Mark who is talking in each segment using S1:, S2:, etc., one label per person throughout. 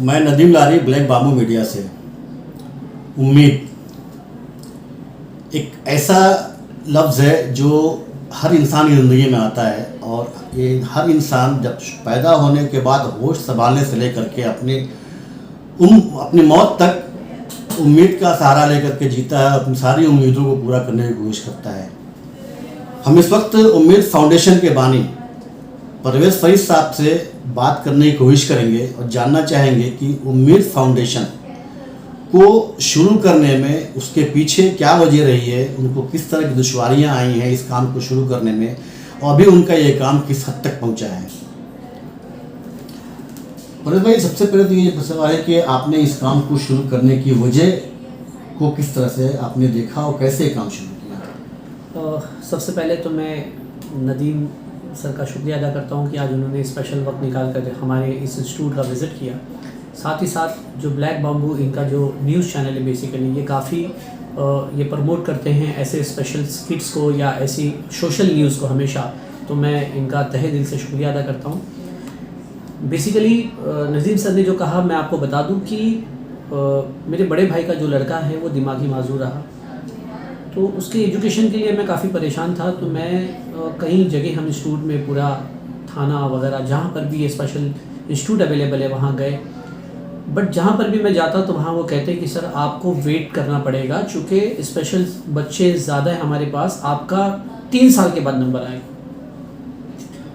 S1: मैं नदीम लारी black bamboo media से। उम्मीद एक ऐसा लफ्ज़ है जो हर इंसान की ज़िंदगी में आता है, और ये हर इंसान जब पैदा होने के बाद होश संभालने से लेकर के अपनी मौत तक उम्मीद का सहारा लेकर के जीता है, अपनी सारी उम्मीदों को पूरा करने की कोशिश करता है। हम इस वक्त उम्मीद फाउंडेशन के बानी परवेज़ फ़रीद साहब से बात करने की कोशिश करेंगे और जानना चाहेंगे कि उम्मीद फाउंडेशन को शुरू करने में उसके पीछे क्या वजह रही है, उनको किस तरह की दुश्वारियां आई हैं इस काम को शुरू करने में, और अभी उनका ये काम किस हद तक पहुंचा है। परवेज़ भाई, सबसे पहले तो ये सवाल है कि आपने इस काम को शुरू करने की वजह को किस तरह से आपने देखा और कैसे काम शुरू किया?
S2: सबसे पहले तो मैं नदीम सर का शुक्रिया अदा करता हूँ कि आज उन्होंने स्पेशल वक्त निकाल कर हमारे इस इंस्टीट्यूट का विज़िट किया। साथ ही साथ जो ब्लैक बाम्बू इनका जो न्यूज़ चैनल है, बेसिकली ये काफ़ी ये प्रमोट करते हैं ऐसे स्पेशल स्किट्स को या ऐसी सोशल न्यूज़ को हमेशा, तो मैं इनका तहे दिल से शुक्रिया अदा करता हूँ। बेसिकली नज़ीम सर ने जो कहा, मैं आपको बता दूँ कि मेरे बड़े भाई का जो लड़का है वो दिमागी माजूर रहा, तो उसके एजुकेशन के लिए मैं काफ़ी परेशान था। तो मैं कई जगह हम इंस्टीट्यूट में पूरा थाना वगैरह जहाँ पर भी ये स्पेशल इंस्टीट्यूट अवेलेबल है वहाँ गए, बट जहाँ पर भी मैं जाता तो वहाँ वो कहते कि सर आपको वेट करना पड़ेगा, चूँकि स्पेशल बच्चे ज़्यादा है हमारे पास, आपका 3 साल के बाद नंबर आएगा।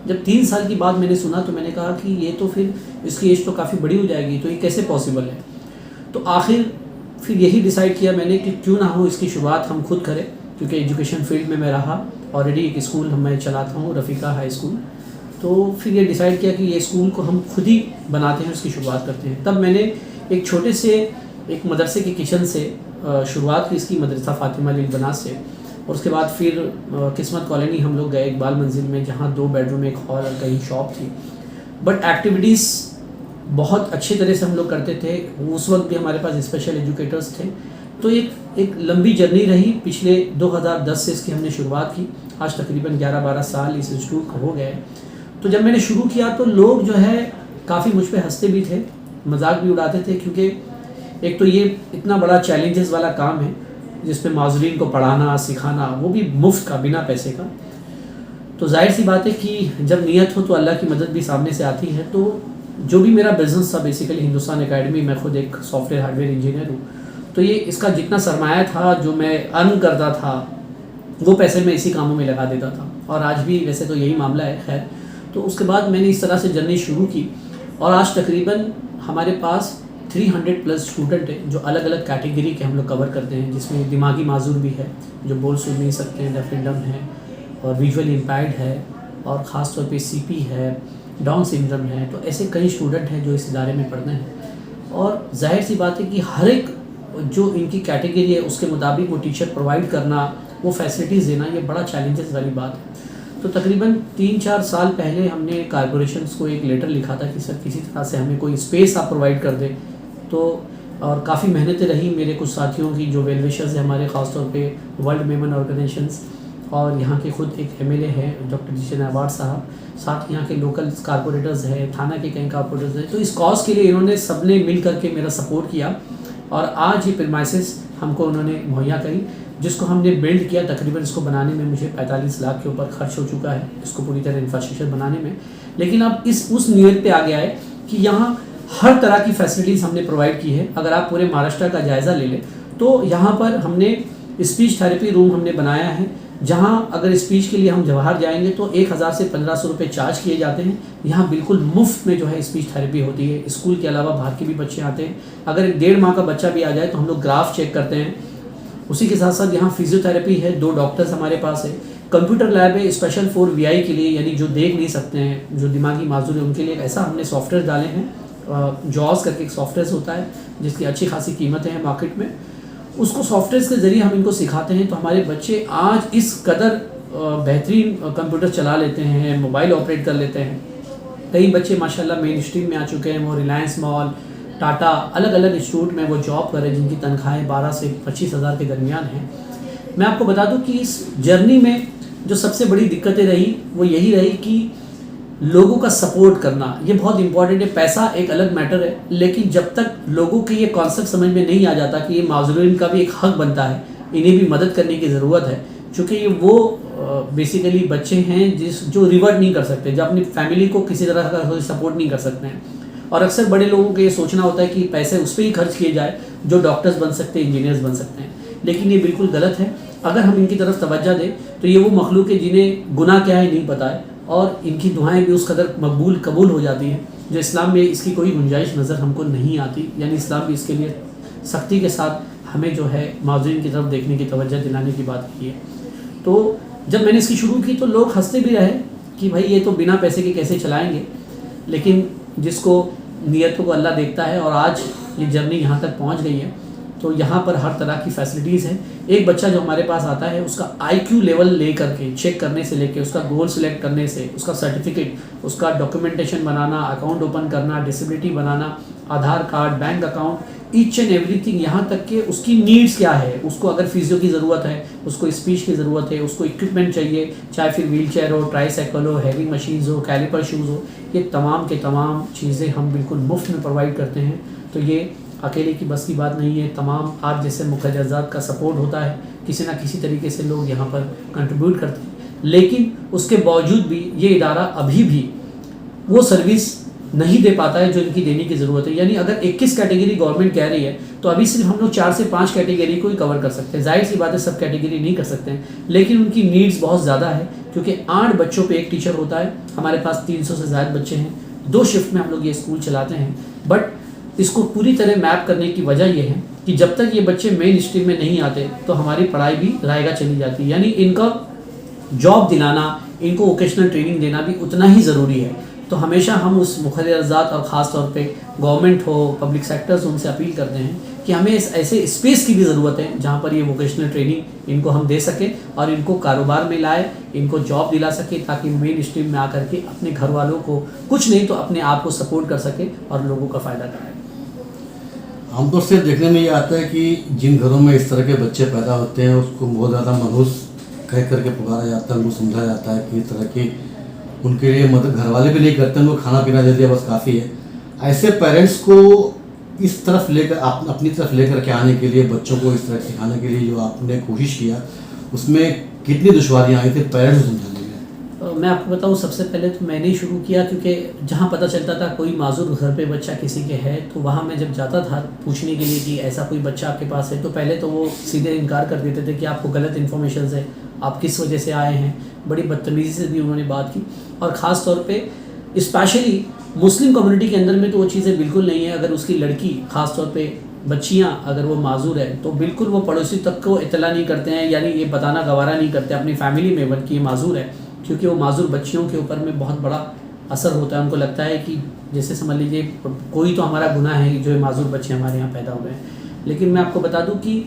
S2: जब 3 साल की बात मैंने सुना तो मैंने कहा कि ये तो फिर इसकी एज तो काफ़ी बड़ी हो जाएगी, तो ये कैसे पॉसिबल है। तो आखिर फिर यही डिसाइड किया मैंने कि क्यों ना हो इसकी शुरुआत हम खुद करें, क्योंकि एजुकेशन फील्ड में मैं रहा, ऑलरेडी एक स्कूल मैं चलाता हूँ, रफ़ीका हाई स्कूल। तो फिर ये डिसाइड किया कि ये स्कूल को हम खुद ही बनाते हैं, उसकी शुरुआत करते हैं। तब मैंने एक छोटे से एक मदरसे के किचन से शुरुआत की इसकी, मदरसा फ़ातिमा लिल बनास से। और उसके बाद फिर किस्मत कॉलोनी हम लोग गए, इकबाल मंजिल में, जहाँ 2 बेडरूम, एक हॉल और कहीं शॉप थी। बट एक्टिविटीज़ बहुत अच्छी तरह से हम लोग करते थे। उस वक्त भी हमारे पास स्पेशल एजुकेटर्स थे। तो एक लंबी जर्नी रही। पिछले 2010 से इसकी हमने शुरुआत की, आज तकरीबन 11-12 साल इस इंस्टीट्यूट को हो गए। तो जब मैंने शुरू किया तो लोग जो है काफ़ी मुझ पे हंसते भी थे, मजाक भी उड़ाते थे, क्योंकि एक तो ये इतना बड़ा चैलेंजेस वाला काम है जिसमें माजरीन को पढ़ाना सिखाना, वो भी मुफ्त का, बिना पैसे का। तो जाहिर सी बात है कि जब नीयत हो तो अल्लाह की मदद भी सामने से आती है। तो जो भी मेरा बिज़नेस था, बेसिकली हिंदुस्तान एकेडमी, मैं खुद एक सॉफ्टवेयर हार्डवेयर इंजीनियर हूँ, तो ये इसका जितना सरमाया था, जो मैं अर्न करता था, वो पैसे मैं इसी कामों में लगा देता था, और आज भी वैसे तो यही मामला है। खैर, तो उसके बाद मैंने इस तरह से जर्नी शुरू की, और आज तकरीबन हमारे पास 300+ स्टूडेंट हैं जो अलग अलग कैटेगरी के हम लोग कवर करते हैं, जिसमें दिमागी माजूर भी है, जो बोल सुन नहीं सकते हैं, डेफ एंड डम्ब है, और विजुअली इम्पेयर्ड है, और ख़ास तौर पे CP है, डाउन सिंड्रोम है। तो ऐसे कई स्टूडेंट हैं जो इस इदारे में पढ़ते हैं, और जाहिर सी बात है कि हर एक जो इनकी कैटेगरी है उसके मुताबिक वो टीचर प्रोवाइड करना, वो फैसिलिटीज़ देना, ये बड़ा चैलेंजेस वाली बात है। तो तकरीबन 3-4 साल पहले हमने कॉर्पोरेशंस को एक लेटर लिखा था कि सर किसी तरह से हमें कोई स्पेस आप प्रोवाइड कर दें। तो और काफ़ी मेहनतें रही मेरे कुछ साथियों की, जो वेल विशर्स हैं हमारे, ख़ासतौर पे वर्ल्ड मेमन ऑर्गेनाइजेशंस, और यहाँ के खुद एक MLA हैं डॉक्टर जिशन अवार्ड साहब, साथ यहाँ के लोकल कारपोरेटर्स हैं, थाना के कई कारपोरेटर्स हैं। तो इस कॉज के लिए इन्होंने सबने मिल करके मेरा सपोर्ट किया, और आज ये प्रीमाइसेस हमको उन्होंने मुहैया करी, जिसको हमने बिल्ड किया। तकरीबन इसको बनाने में मुझे 45 लाख के ऊपर खर्च हो चुका है, इसको पूरी तरह इंफ्रास्ट्रक्चर बनाने में। लेकिन अब उस नीयत पे आ गया है कि यहाँ हर तरह की फैसिलिटीज़ हमने प्रोवाइड की है। अगर आप पूरे महाराष्ट्र का जायज़ा ले लें तो यहाँ पर हमने स्पीच थेरेपी रूम हमने बनाया है, जहाँ अगर स्पीच के लिए हम जवाहर जाएंगे तो 1000 से 1500 रुपये चार्ज किए जाते हैं। यहाँ बिल्कुल मुफ्त में जो है स्पीच थेरेपी होती है। स्कूल के अलावा बाहर के भी बच्चे आते हैं। अगर 1.5 माह का बच्चा भी आ जाए तो हम लोग ग्राफ चेक करते हैं। उसी के साथ साथ यहाँ फिजियोथेरेपी है, 2 डॉक्टर्स हमारे पास है, कंप्यूटर लैब है स्पेशल फॉर VI के लिए, यानी जो देख नहीं सकते हैं, जो दिमागी माजूर है, उनके लिए ऐसा हमने सॉफ्टवेयर डाले हैं। जॉस करके एक सॉफ्टवेयर होता है जिसकी अच्छी खासी कीमतें हैं मार्केट में। उसको सॉफ्टवेयर के ज़रिए हम इनको सिखाते हैं। तो हमारे बच्चे आज इस कदर बेहतरीन कंप्यूटर चला लेते हैं, मोबाइल ऑपरेट कर लेते हैं। कई बच्चे माशाल्लाह मेन स्ट्रीम में आ चुके हैं, वो रिलायंस मॉल, टाटा, अलग अलग इंस्टीट्यूट में वो जॉब कर रहे हैं, जिनकी तनख्वाहें 12 से 25 हज़ार के दरमियान हैं। मैं आपको बता दूं कि इस जर्नी में जो सबसे बड़ी दिक्कतें रही वो यही रही कि लोगों का सपोर्ट करना ये बहुत इंपॉर्टेंट है। पैसा एक अलग मैटर है, लेकिन जब तक लोगों के ये कॉन्सेप्ट समझ में नहीं आ जाता कि ये माजूरीन का भी एक हक बनता है, इन्हें भी मदद करने की ज़रूरत है, क्योंकि ये वो बेसिकली बच्चे हैं जो रिवर्ट नहीं कर सकते, जो अपनी फैमिली को किसी तरह का सपोर्ट नहीं कर सकते हैं। और अक्सर बड़े लोगों को ये सोचना होता है कि पैसे उस पर ही खर्च किए जाए जो डॉक्टर्स बन सकते हैं, इंजीनियर्स बन सकते हैं, लेकिन ये बिल्कुल गलत है। अगर हम इनकी तरफ तवज्जो दें तो ये वो मखलूक है जिन्हें गुनाह क्या है नहीं पता है, और इनकी दुआएं भी उस कदर कबूल हो जाती हैं जो इस्लाम में इसकी कोई गुंजाइश नज़र हमको नहीं आती। यानी इस्लाम भी इसके लिए सख्ती के साथ हमें जो है माज़ूरीन की तरफ देखने की तवज्जो दिलाने की बात की है। तो जब मैंने इसकी शुरू की तो लोग हंसते भी रहे कि भाई ये तो बिना पैसे के कैसे चलाएंगे, लेकिन जिसको नीयतों को अल्लाह देखता है, और आज ये जर्नी यहाँ तक पहुँच गई है। तो यहाँ पर हर तरह की फैसिलिटीज़ हैं। एक बच्चा जो हमारे पास आता है उसका IQ लेवल ले करके चेक करने से लेके उसका गोल सिलेक्ट करने से, उसका सर्टिफिकेट, उसका डॉक्यूमेंटेशन बनाना, अकाउंट ओपन करना, disability banana, Aadhaar card, bank account, each and everything, यहाँ तक कि उसकी नीड्स क्या है, उसको अगर फिजियो की ज़रूरत है, उसको स्पीच की ज़रूरत है, उसको इक्विपमेंट चाहिए, चाहे फिर व्हील चेयर हो, ट्राईसाइकिल हो, हैवी मशीन्स हो, कैलिपर शूज़ हो, ये तमाम के तमाम चीज़ें हम बिल्कुल मुफ्त में प्रोवाइड करते हैं। तो ये अकेले की बस की बात नहीं है, तमाम आप जैसे मुखर्रजात का सपोर्ट होता है, किसी ना किसी तरीके से लोग यहाँ पर कंट्रीब्यूट करते हैं, लेकिन उसके बावजूद भी ये इदारा अभी भी वो सर्विस नहीं दे पाता है जो इनकी देने की ज़रूरत है। यानी अगर 21 कैटेगरी गवर्नमेंट कह रही है तो अभी सिर्फ हम लोग 4 से 5 कैटेगरी को ही कवर कर सकते हैं। जाहिर सी बात है सब कैटेगरी नहीं कर सकते हैं, लेकिन उनकी नीड्स बहुत ज़्यादा है, क्योंकि 8 बच्चों पे एक टीचर होता है। हमारे पास 300 से ज़्यादा बच्चे हैं, 2 शिफ्ट में हम लोग ये स्कूल चलाते हैं। बट इसको पूरी तरह मैप करने की वजह यह है कि जब तक ये बच्चे मेन स्ट्रीम में नहीं आते तो हमारी पढ़ाई भी रायगा चली जाती है। यानी इनका जॉब दिलाना, इनको वोकेशनल ट्रेनिंग देना भी उतना ही ज़रूरी है। तो हमेशा हम उस मुखर्रजात और ख़ास तौर पे गवर्नमेंट हो, पब्लिक सेक्टर्स, उनसे अपील करते हैं कि हमें ऐसे स्पेस की भी ज़रूरत है जहाँ पर ये वोकेशनल ट्रेनिंग इनको हम दे सकें और इनको कारोबार में लाए, इनको जॉब दिला सके, ताकि मेन स्ट्रीम में आकर के अपने घर वालों को कुछ नहीं तो अपने आप को सपोर्ट कर सके और लोगों का फ़ायदा कराए।
S1: आमतौर से देखने में ये आता है कि जिन घरों में इस तरह के बच्चे पैदा होते हैं उसको बहुत ज़्यादा मनहूस कह करके पुकारा जाता है, उनको समझा जाता है कि इस तरह की उनके लिए मदद घर वाले भी नहीं करते, उनको खाना पीना दे दिया बस काफ़ी है। ऐसे पेरेंट्स को इस तरफ लेकर अपनी तरफ लेकर के आने के लिए, बच्चों को इस तरह सिखाने के लिए जो आपने कोशिश किया, उसमें कितनी दुश्वारियाँ आई थी पेरेंट्स को समझाने में?
S2: मैं आपको बताऊं, सबसे पहले तो मैंने ही शुरू किया, क्योंकि जहाँ पता चलता था कोई माजूर घर पे बच्चा किसी के है तो वहाँ मैं जब जाता था पूछने के लिए कि ऐसा कोई बच्चा आपके पास है, तो पहले तो वो सीधे इनकार कर देते थे कि आपको गलत इन्फॉर्मेशन है, आप किस वजह से आए हैं। बड़ी बदतमीज़ी से भी उन्होंने बात की, और ख़ास तौर पे स्पेशली मुस्लिम कम्युनिटी के अंदर में तो वो चीज़ें बिल्कुल नहीं है। अगर उसकी लड़की, ख़ास तौर पे बच्चियाँ, अगर वो माजूर है तो बिल्कुल वो पड़ोसी तक को इतला नहीं करते हैं, यानी ये बताना गवारा नहीं करते अपनी फैमिली में बल्कि ये माजूर है, क्योंकि वो माजूर बच्चियों के ऊपर में बहुत बड़ा असर होता है। उनको लगता है कि जैसे समझ लीजिए कोई तो हमारा गुनाह है जो माजूर बच्चे हमारे यहाँ पैदा हुए हैं। लेकिन मैं आपको बता दूँ कि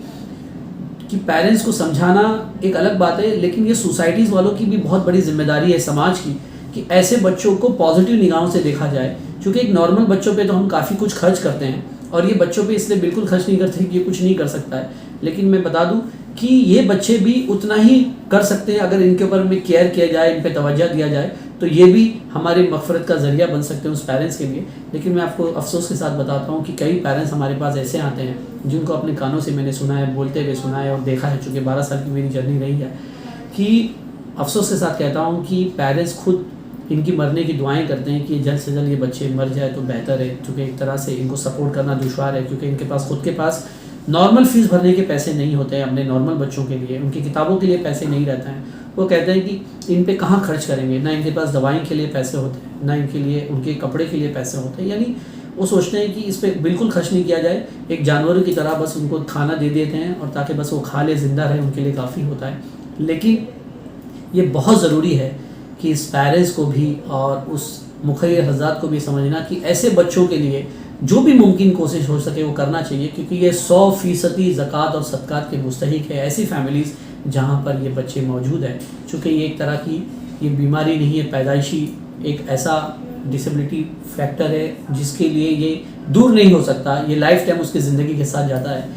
S2: पेरेंट्स को समझाना एक अलग बात है, लेकिन ये सोसाइटीज़ वालों की भी बहुत बड़ी जिम्मेदारी है समाज की कि ऐसे बच्चों को पॉजिटिव निगाहों से देखा जाए। क्योंकि एक नॉर्मल बच्चों पे तो हम काफ़ी कुछ खर्च करते हैं, और ये बच्चों पे इसलिए बिल्कुल खर्च नहीं करते कि ये कुछ नहीं कर सकता है। लेकिन मैं बता दूं कि ये बच्चे भी उतना ही कर सकते हैं अगर इनके ऊपर में केयर किया जाए, इन पे तवज्जो दिया जाए, तो ये भी हमारे मग़फ़िरत का ज़रिया बन सकते हैं उस पेरेंट्स के लिए। लेकिन मैं आपको अफसोस के साथ बताता हूँ कि कई पेरेंट्स हमारे पास ऐसे आते हैं जिनको अपने कानों से मैंने सुना है, बोलते हुए सुना है और देखा है, चूँकि 12 साल की मेरी जर्नी रही है, कि अफसोस के साथ कहता हूँ कि पेरेंट्स खुद इनकी मरने की दुआएं करते हैं कि जल्द से जल्द ये बच्चे मर जाए तो बेहतर है, क्योंकि एक तरह से इनको सपोर्ट करना दुश्वार है, क्योंकि इनके पास खुद के पास नॉर्मल फ़ीस भरने के पैसे नहीं होते हैं अपने नॉर्मल बच्चों के लिए, उनकी किताबों के लिए पैसे नहीं रहते हैं। वो कहते हैं कि इन पे कहाँ खर्च करेंगे, ना इनके पास दवाई के लिए पैसे होते हैं, ना इनके लिए उनके कपड़े के लिए पैसे होते हैं। यानी वो सोचते हैं कि इस पर बिल्कुल खर्च नहीं किया जाए, एक जानवरों की तरह बस उनको खाना दे देते हैं और ताकि बस वो खा ले, ज़िंदा रहे, उनके लिए काफ़ी होता है। लेकिन ये बहुत ज़रूरी है कि इस पेरेंट्स को भी और उस मुखर्रिर हज़रात को भी समझना कि ऐसे बच्चों के लिए जो भी मुमकिन कोशिश हो सके वो करना चाहिए, क्योंकि ये 100% ज़कात और सदक़ात के मुस्तहिक है ऐसी फैमिलीज़ जहाँ पर ये बच्चे मौजूद हैं। चूँकि ये एक तरह की ये बीमारी नहीं है, पैदाइशी एक ऐसा डिसेबिलिटी फैक्टर है जिसके लिए ये दूर नहीं हो सकता, ये लाइफ टाइम उसकी ज़िंदगी के साथ जाता है।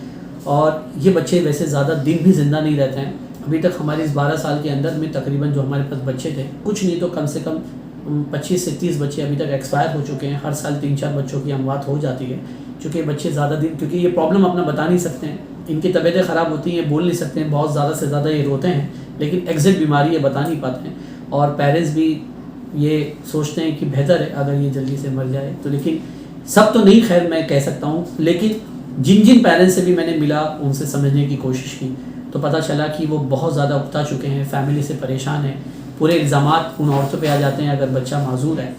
S2: और ये बच्चे वैसे ज़्यादा दिन भी ज़िंदा नहीं रहते हैं। अभी तक हमारे इस 12 साल के अंदर में तकरीबन जो हमारे पास बच्चे थे, कुछ नहीं तो कम से कम 25 से 30 बच्चे अभी तक एक्सपायर हो चुके हैं। हर साल 3-4 बच्चों की अमवात हो जाती है, क्योंकि बच्चे ज़्यादा दिन, क्योंकि ये प्रॉब्लम अपना बता नहीं सकते हैं, इनकी तबीयतें ख़राब होती हैं, बोल नहीं सकते हैं, बहुत ज़्यादा से ज़्यादा ये रोते हैं, लेकिन एग्जैक्ट बीमारी ये बता नहीं पाते हैं। और पेरेंट्स भी ये सोचते हैं कि बेहतर है अगर ये जल्दी से मर जाए। तो लेकिन सब तो नहीं, खैर मैं कह सकता हूँ, लेकिन जिन जिन पेरेंट्स से भी मैंने मिला, उनसे समझने की कोशिश की, तो पता चला कि वो बहुत ज़्यादा उकता चुके हैं, फैमिली से परेशान हैं। पूरे इल्ज़ामात उन औरतों पे आ जाते हैं अगर बच्चा माजूर है,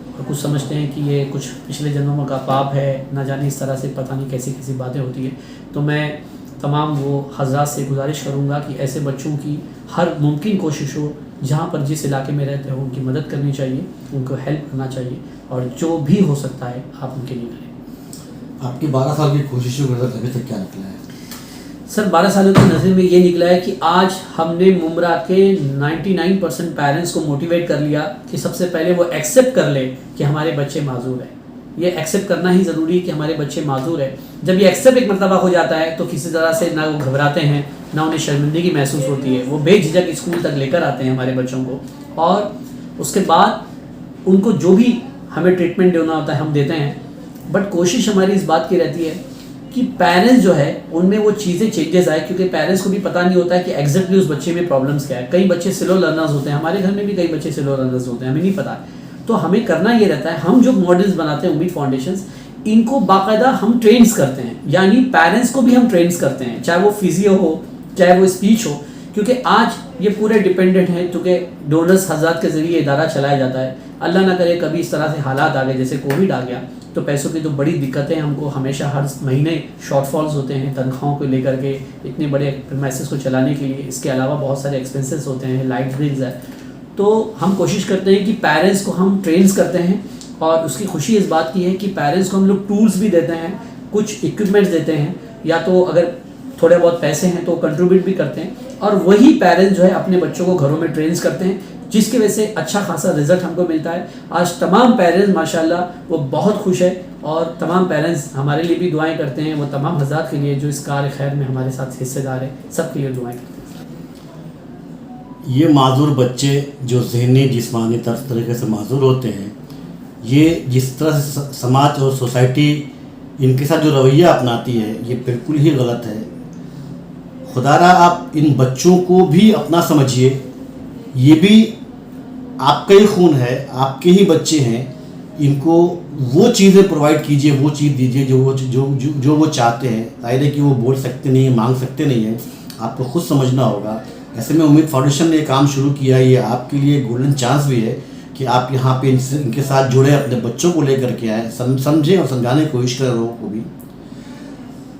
S2: और कुछ समझते हैं कि ये कुछ पिछले जन्मों का पाप है, ना जाने इस तरह से पता नहीं कैसी कैसी बातें होती हैं। तो मैं तमाम वो हज़रात से गुजारिश करूँगा कि ऐसे बच्चों की हर मुमकिन कोशिश हो, जहाँ पर जिस इलाके में रहते हो उनकी मदद करनी चाहिए, उनको हेल्प करना चाहिए, और जो भी हो सकता है आप उनके लिए करें।
S1: आपकी 12 साल की कोशिशों के अभी तक क्या निकला है?
S2: सर 12 सालों की नज़र में ये निकला है कि आज हमने मुमरा के 99% पेरेंट्स को मोटिवेट कर लिया कि सबसे पहले वो एक्सेप्ट कर ले कि हमारे बच्चे माजूर हैं। ये एक्सेप्ट करना ही ज़रूरी है कि हमारे बच्चे माजूर है। जब ये एक्सेप्ट एक मरतबा हो जाता है तो किसी तरह से ना वो घबराते हैं, ना उन्हें शर्मिंदगी महसूस होती है, वो बेझिझक स्कूल तक लेकर आते हैं हमारे बच्चों को, और उसके बाद उनको जो भी हमें ट्रीटमेंट देना होता है हम देते हैं। बट कोशिश हमारी इस बात की रहती है कि पेरेंट्स जो है उनमें वो चीज़ें चेंजेस आए, क्योंकि पेरेंट्स को भी पता नहीं होता है कि एग्जैक्टली उस बच्चे में प्रॉब्लम्स क्या है। कई बच्चे स्लो लर्नर्स होते हैं, हमारे घर में भी कई बच्चे स्लो लर्नर्स होते हैं, हमें नहीं पता। तो हमें करना ये रहता है, हम जो मॉडल्स बनाते हैं उम्मीद फाउंडेशंस, इनको बाकायदा हम ट्रेन्स करते हैं, यानी पेरेंट्स को भी हम ट्रेन्स करते हैं, चाहे वो फिजियो हो चाहे वो स्पीच हो, क्योंकि आज ये पूरे डिपेंडेंट हैं, क्योंकि डोनर्स हज़रात के ज़रिए इदारा चलाया जाता है। अल्लाह ना करे कभी इस तरह से हालात आ गए जैसे कोविड आ गया, तो पैसों की तो बड़ी दिक्कतें हमको हमेशा हर महीने शॉर्टफॉल्स होते हैं तनख्वाहों को लेकर के, इतने बड़े प्रीमाइसेस को चलाने के लिए। इसके अलावा बहुत सारे एक्सपेंसेस होते हैं, लाइट बिल्स है। तो हम कोशिश करते हैं कि पेरेंट्स को हम ट्रेन्स करते हैं, और उसकी खुशी इस बात की है कि पेरेंट्स को हम लोग टूल्स भी देते हैं, कुछ इक्विपमेंट्स देते हैं, या तो अगर थोड़े बहुत पैसे हैं तो कंट्रीब्यूट भी करते हैं, और वही पेरेंट्स जो है अपने बच्चों को घरों में ट्रेन्स करते हैं, जिसकी वजह से अच्छा खासा रिजल्ट हमको मिलता है। आज तमाम पेरेंट्स माशाल्लाह वो बहुत खुश है, और तमाम पेरेंट्स हमारे लिए भी दुआएं करते हैं, वो तमाम हज़रात के लिए जो इस कार खैर में हमारे साथ हिस्सेदार है, सबके लिए दुआएं करते हैं।
S1: ये माजूर बच्चे जो ज़हनी जिस्मानी तरीके से माजूर होते हैं, ये जिस तरह से समाज और सोसाइटी इनके साथ जो रवैया अपनाती है, ये बिल्कुल ही गलत है। खुदारा आप इन बच्चों को भी अपना समझिए, ये भी आपका ही खून है, आपके ही बच्चे हैं। इनको वो चीज़ें प्रोवाइड कीजिए, वो चीज़ दीजिए जो वो चाहते हैं। जाहिर है कि वो बोल सकते नहीं हैं, मांग सकते नहीं हैं, आपको खुद समझना होगा। ऐसे में उम्मीद फाउंडेशन ने काम शुरू किया, ये आपके लिए गोल्डन चांस भी है कि आप यहाँ पे इनके साथ जुड़े, अपने बच्चों को लेकर के आए, समझें और समझाने की कोशिश करें लोगों को भी।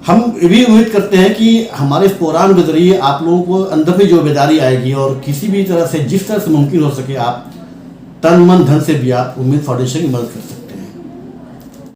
S1: हम ये भी उम्मीद करते हैं कि हमारे इस प्रोग्राम के ज़रिए आप लोगों को अंदर भी जो बेदारी आएगी, और किसी भी तरह से जिस तरह से मुमकिन हो सके आप तन मन धन से भी आप उम्मीद फाउंडेशन की मदद कर सकते हैं।